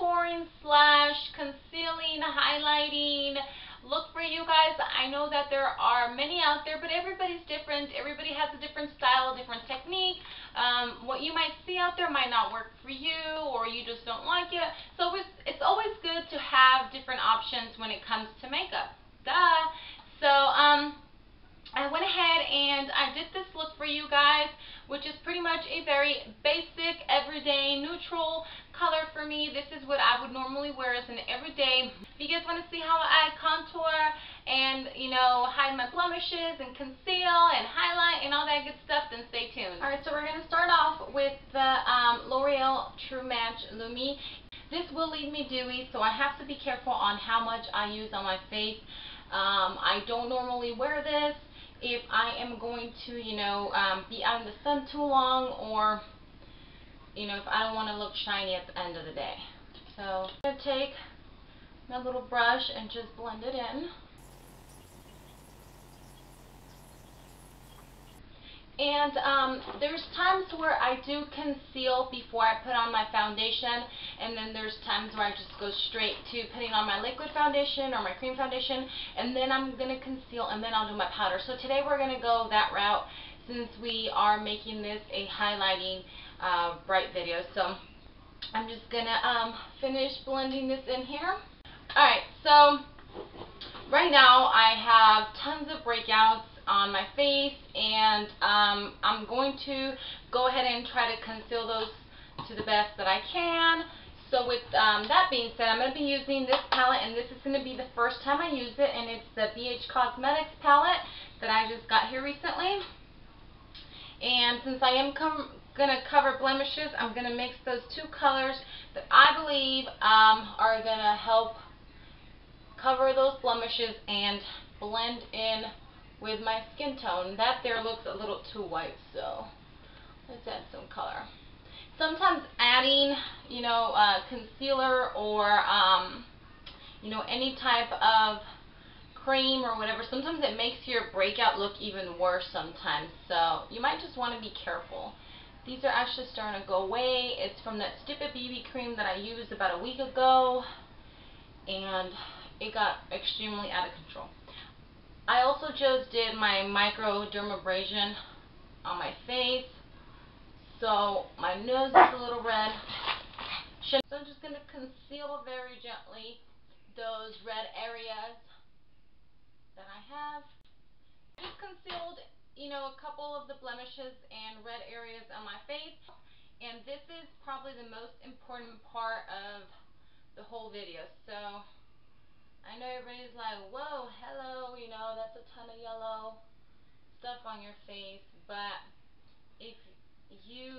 contouring slash concealing, highlighting look for you guys. I know that there are many out there, but everybody's different. Everybody has a different style, different technique. What you might see out there might not work for you, or you just don't like it. So it's always good to have different options when it comes to makeup. Duh. So I went ahead and I did this look for you guys, which is pretty much a very basic, everyday, neutral color for me. This is what I would normally wear as an everyday. If you guys want to see how I contour and, you know, hide my blemishes and conceal and highlight and all that good stuff, then stay tuned. Alright, so we're going to start off with the L'Oreal True Match Lumi. This will leave me dewy, so I have to be careful on how much I use on my face. I don't normally wear this if I am going to, you know, be out in the sun too long, or, you know, if I don't want to look shiny at the end of the day. So I'm going to take my little brush and just blend it in. And there's times where I do conceal before I put on my foundation, and then there's times where I just go straight to putting on my liquid foundation or my cream foundation, and then I'm going to conceal, and then I'll do my powder. So today we're going to go that route since we are making this a highlighting bright video. So I'm just going to finish blending this in here. Alright, so right now I have tons of breakouts on my face, and I'm going to go ahead and try to conceal those to the best that I can. So with that being said, I'm going to be using this palette, and this is going to be the first time I use it, and it's the BH Cosmetics palette that I just got here recently. And since I am going to cover blemishes, I'm going to mix those two colors that I believe are going to help cover those blemishes and blend in with my skin tone. That there looks a little too white, so let's add some color. Sometimes adding, you know, concealer or, you know, any type of cream or whatever, sometimes it makes your breakout look even worse sometimes, so you might just want to be careful. These are actually starting to go away. It's from that Stupid BB cream that I used about a week ago, and it got extremely out of control. I also just did my microdermabrasion on my face, so my nose is a little red. So I'm just going to conceal very gently those red areas that I have. Just concealed, you know, a couple of the blemishes and red areas on my face, and this is probably the most important part of the whole video. So I know everybody's like, whoa, hello, you know, that's a ton of yellow stuff on your face, but if you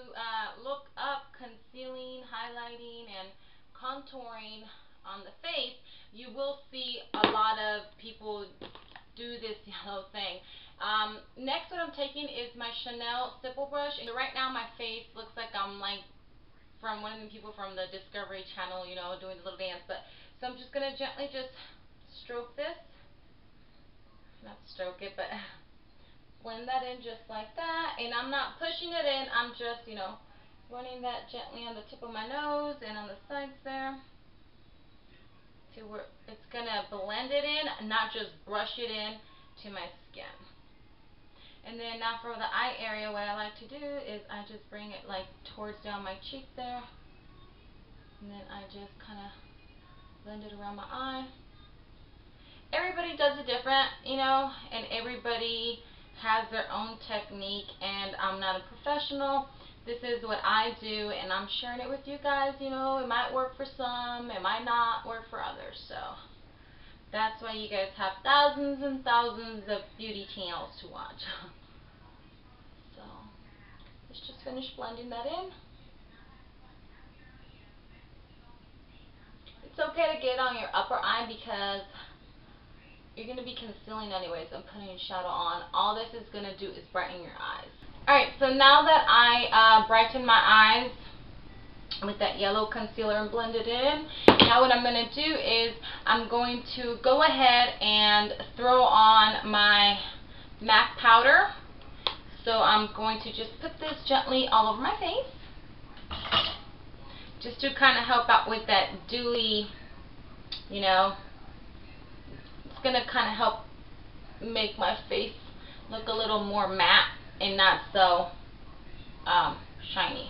look up concealing, highlighting, and contouring on the face, you will see a lot of people do this yellow thing. Next, what I'm taking is my Chanel stipple brush, and right now my face looks like I'm like from one of the people from the Discovery Channel, you know, doing the little dance. But so I'm just going to gently just stroke this, not stroke it, but blend that in just like that. And I'm not pushing it in, I'm just, you know, running that gently on the tip of my nose and on the sides there to where it's going to blend it in, not just brush it in to my skin. And then now for the eye area, what I like to do is I just bring it like towards down my cheek there, and then I just kind of blend it around my eye. Everybody does it different, you know, and everybody has their own technique, and I'm not a professional. This is what I do, and I'm sharing it with you guys. You know, it might work for some, it might not work for others, so that's why you guys have thousands and thousands of beauty channels to watch. So let's just finish blending that in. It's okay to get on your upper eye because you're going to be concealing anyways and putting shadow on. All this is going to do is brighten your eyes. Alright, so now that I brighten my eyes with that yellow concealer and blend it in, now what I'm going to do is I'm going to go ahead and throw on my MAC powder. So I'm going to just put this gently all over my face. just to kind of help out with that dewy, you know, it's going to kind of help make my face look a little more matte and not so shiny.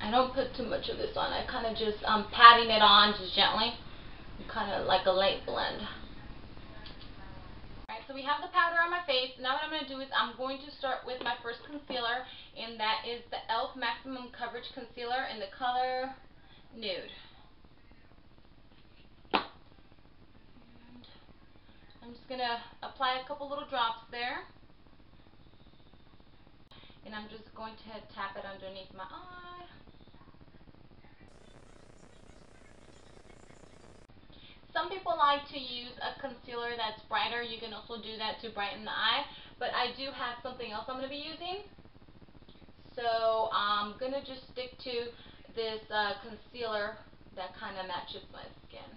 I don't put too much of this on. I kind of just patting it on just gently, kind of like a light blend. Alright, so we have the powder on my face. Now what I'm going to do is I'm going to start with my first concealer, and that is the e.l.f. Maximum Coverage Concealer in the color Nude. And I'm just going to apply a couple little drops there. And I'm just going to tap it underneath my eye. Some people like to use a concealer that's brighter. You can also do that to brighten the eye. But I do have something else I'm going to be using. So I'm going to just stick to this concealer that kind of matches my skin.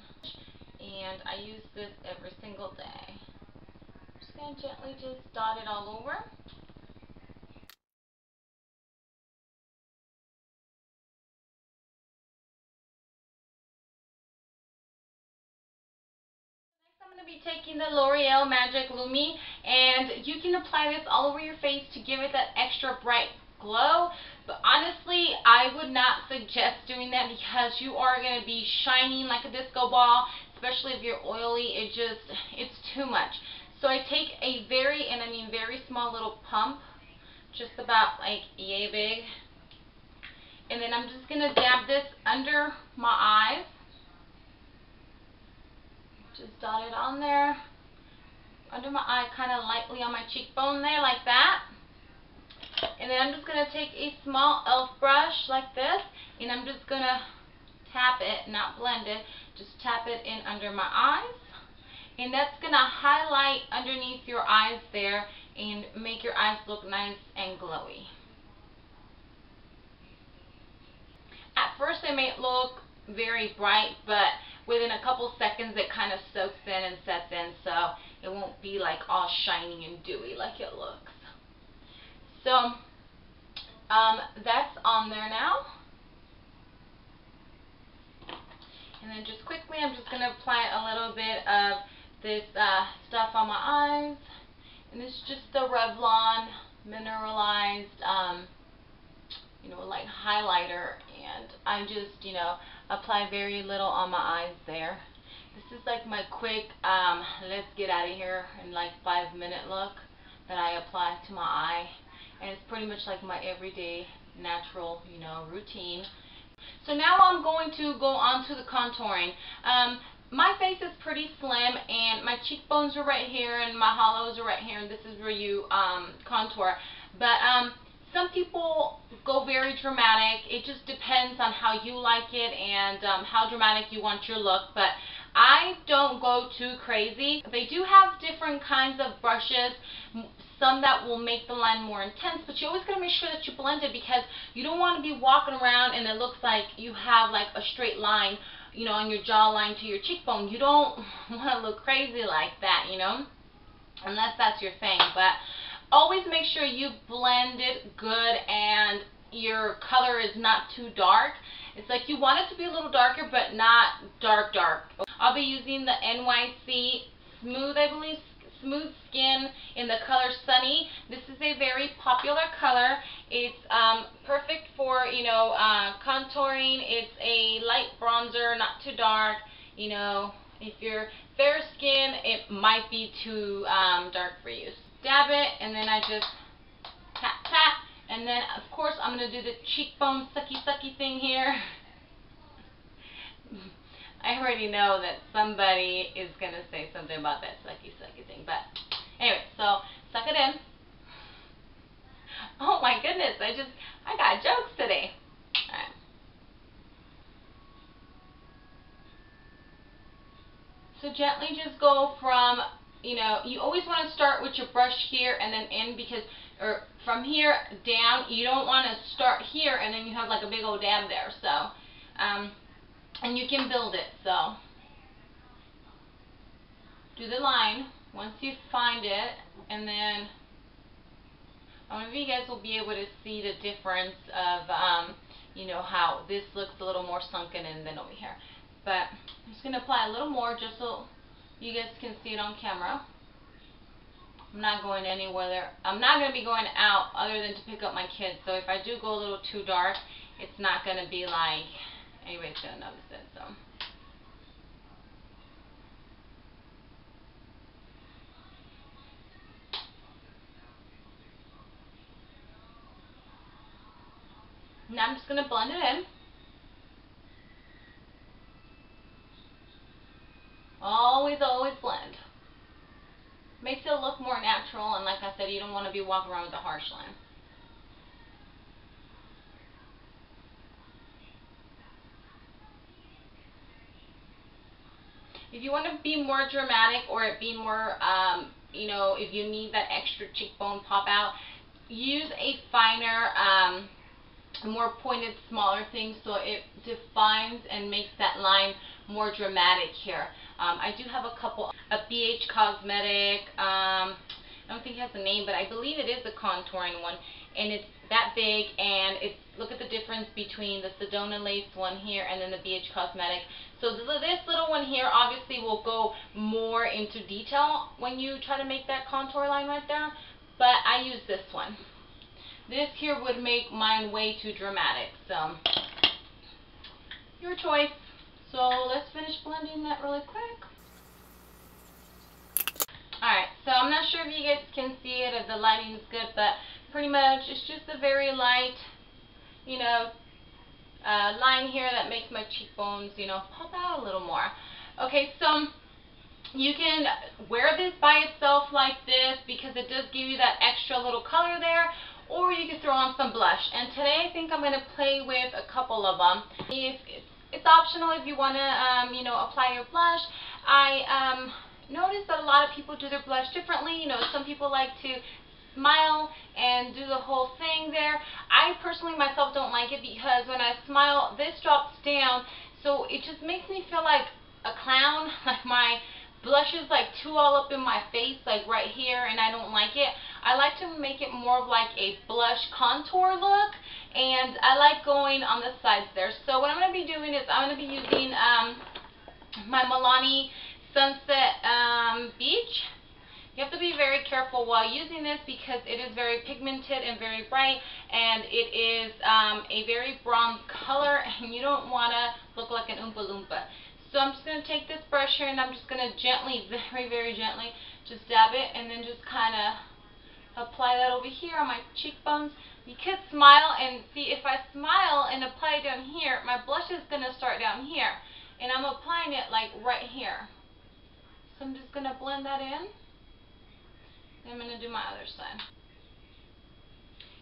And I use this every single day. I'm just going to gently just dot it all over. I'm going to be taking the L'Oreal Magic Lumi, and you can apply this all over your face to give it that extra bright glow. But honestly, I would not suggest doing that because you are going to be shining like a disco ball, especially if you're oily. It's too much. So I take a very, and I mean very small little pump, just about like yay big, and then I'm just going to dab this under my eyes. Just dot it on there, under my eye, kind of lightly on my cheekbone there, like that. And then I'm just going to take a small e.l.f. brush like this, and I'm just going to tap it, not blend it, just tap it in under my eyes. And that's going to highlight underneath your eyes there and make your eyes look nice and glowy. At first they may look very bright, but within a couple seconds it kind of soaks in and sets in, so it won't be like all shiny and dewy like it looks. So that's on there now. And then just quickly I'm just going to apply a little bit of this stuff on my eyes. And it's just the Revlon mineralized like highlighter, and I just apply very little on my eyes there. This is like my quick let's get out of here in like 5-minute look that I apply to my eye, and it's pretty much like my everyday natural routine. So now I'm going to go on to the contouring. My face is pretty slim, and my cheekbones are right here, and my hollows are right here, and this is where you contour. But some people go very dramatic. It just depends on how you like it and how dramatic you want your look. But I don't go too crazy. They do have different kinds of brushes, some that will make the line more intense, but you always got to make sure that you blend it, because you don't want to be walking around and it looks like you have like a straight line, on your jawline to your cheekbone. You don't want to look crazy like that, unless that's your thing. But always make sure you blend it good and your color is not too dark. It's like you want it to be a little darker, but not dark. I'll be using the NYC Smooth, I believe, Smooth Skin in the color Sunny. This is a very popular color. It's perfect for, contouring. It's a light bronzer, not too dark. If you're fair skin, it might be too dark for you. Dab it, and then I just tap, tap. And then, of course, I'm going to do the cheekbone sucky thing here. I already know that somebody is going to say something about that sucky thing. But anyway, so suck it in. Oh my goodness, I got jokes today. Alright. So gently just go from, you always want to start with your brush here and then in, because, or from here down, you don't want to start here and then you have like a big old dab there. So, and you can build it. So, do the line once you find it, and then I don't know if you guys will be able to see the difference of you know, how this looks a little more sunken in than over here. But I'm just going to apply a little more just so you guys can see it on camera. I'm not going anywhere there. I'm not going to be going out other than to pick up my kids. So if I do go a little too dark, it's not going to be like anybody's going to notice it. So. Now I'm just going to blend it in. Always, always blend. Makes it look more natural, and like I said, you don't want to be walking around with a harsh line. If you want to be more dramatic or be more, you know, if you need that extra cheekbone pop out, use a finer, more pointed, smaller thing so it defines and makes that line more dramatic here. I do have a couple, a BH Cosmetic, I don't think it has a name, but I believe it is a contouring one, and it's that big, and it's, look at the difference between the Sedona Lace one here and then the BH Cosmetic. So this little one here obviously will go more into detail when you try to make that contour line right there, but I use this one. This here would make mine way too dramatic, so your choice. So let's finish blending that really quick. Alright, so I'm not sure if you guys can see it, if the lighting is good, but pretty much it's just a very light, you know, line here that makes my cheekbones, you know, pop out a little more. Okay, so you can wear this by itself like this because it does give you that extra little color there, or you can throw on some blush. And today I think I'm going to play with a couple of them. If it's optional if you want to, you know, apply your blush. I noticed that a lot of people do their blush differently. You know, some people like to smile and do the whole thing there. I personally myself don't like it because when I smile, this drops down, so it just makes me feel like a clown, like my blush is like too all up in my face, like right here, and I don't like it. I like to make it more of like a blush contour look, and I like going on the sides there. So what I'm going to be doing is I'm going to be using my Milani Sunset Beach. You have to be very careful while using this because it is very pigmented and very bright, and it is a very bronze color, and you don't want to look like an Oompa Loompa. So I'm just going to take this brush here and I'm just going to gently, very, very gently, just dab it and then just kind of apply that over here on my cheekbones. You could smile and see if I smile and apply it down here, my blush is going to start down here, and I'm applying it like right here. So I'm just going to blend that in. Then I'm going to do my other side.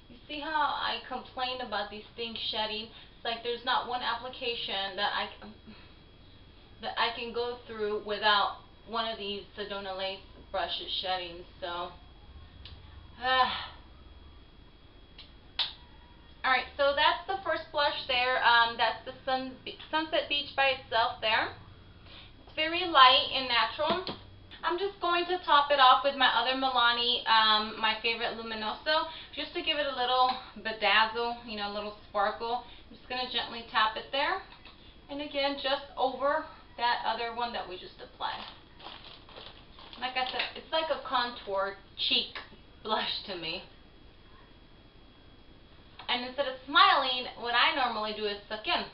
You see how I complained about these things shedding? It's like there's not one application that I can go through without one of these Sedona Lace brushes shedding. So, alright, so that's the first blush there. That's the Sunset Beach by itself there. It's very light and natural. I'm just going to top it off with my other Milani, my favorite Luminoso, just to give it a little bedazzle, you know, a little sparkle. I'm just going to gently tap it there. And again, just over that other one that we just applied. Like I said, it's like a contour cheek blush to me. And instead of smiling, what I normally do is suck in.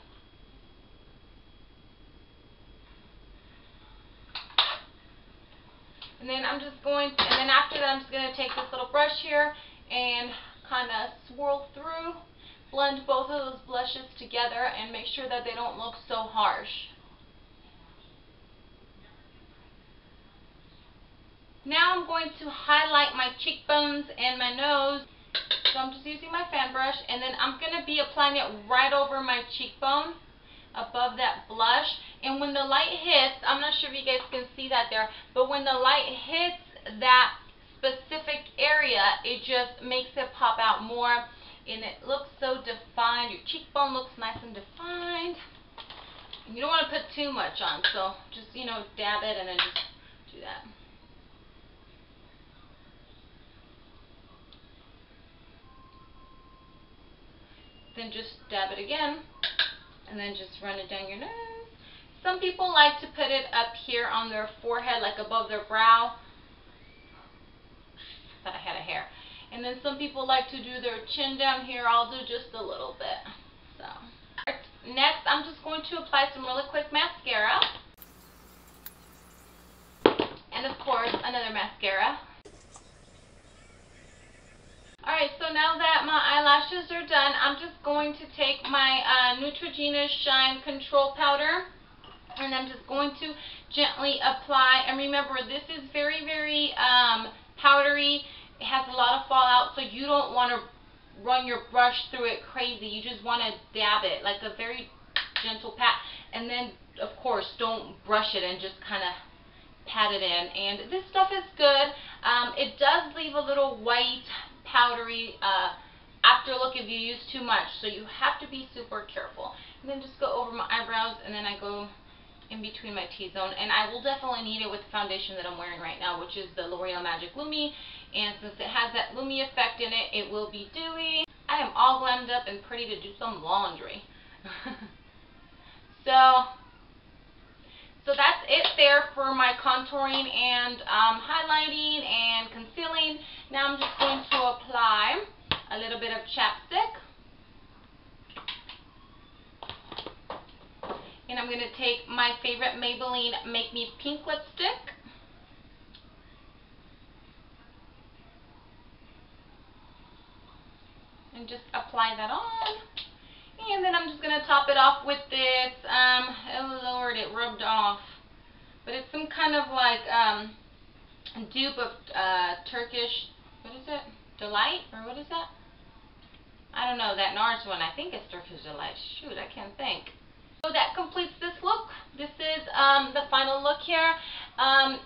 And then I'm just going to, and then after that I'm just going to take this little brush here and kind of swirl through, blend both of those blushes together and make sure that they don't look so harsh. Now I'm going to highlight my cheekbones and my nose. So I'm just using my fan brush, and then I'm going to be applying it right over my cheekbone, above that blush. And when the light hits, I'm not sure if you guys can see that there, but when the light hits that specific area, it just makes it pop out more, and it looks so defined. Your cheekbone looks nice and defined. And you don't want to put too much on, so just, you know, dab it and then just do that. then just dab it again, and then just run it down your nose. Some people like to put it up here on their forehead, like above their brow. Thought I had a hair. And then some people like to do their chin down here. I'll do just a little bit. So, next, I'm just going to apply some really quick mascara. And of course, another mascara. Alright, so now that my eyelashes are done, I'm just going to take my Neutrogena Shine Control Powder, and I'm just going to gently apply. And remember, this is very, very powdery. It has a lot of fallout, so you don't want to run your brush through it crazy. You just want to dab it, like a very gentle pat. And then, of course, don't brush it and just kind of pat it in. And this stuff is good. It does leave a little white, powdery afterlook if you use too much, so you have to be super careful. And then just go over my eyebrows, and then I go in between my T-zone, and I will definitely need it with the foundation that I'm wearing right now, which is the L'Oreal Magic Lumi, and since it has that Lumi effect in it, it will be dewy. I am all glammed up and pretty to do some laundry. So that's it there for my contouring and highlighting and concealing. Now I'm just going to apply a little bit of chapstick. And I'm going to take my favorite Maybelline Make Me Pink lipstick. And just apply that on. And then I'm just going to top it off with this, oh Lord, it rubbed off. But it's some kind of like dupe of Turkish, what is it? Delight? Or what is that? I don't know, that NARS one. I think it's Turkish Delight. Shoot, I can't think. So that completes this look. This is the final look here.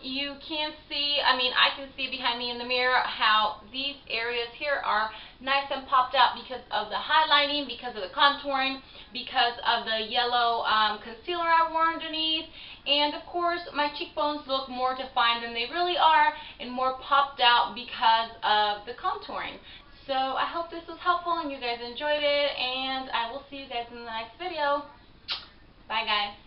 You can see, I mean, I can see behind me in the mirror how these areas here are nice and popped out because of the highlighting, because of the contouring, because of the yellow concealer I wore underneath. And of course, my cheekbones look more defined than they really are and more popped out because of the contouring. So I hope this was helpful and you guys enjoyed it, and I will see you guys in the next video. Bye guys.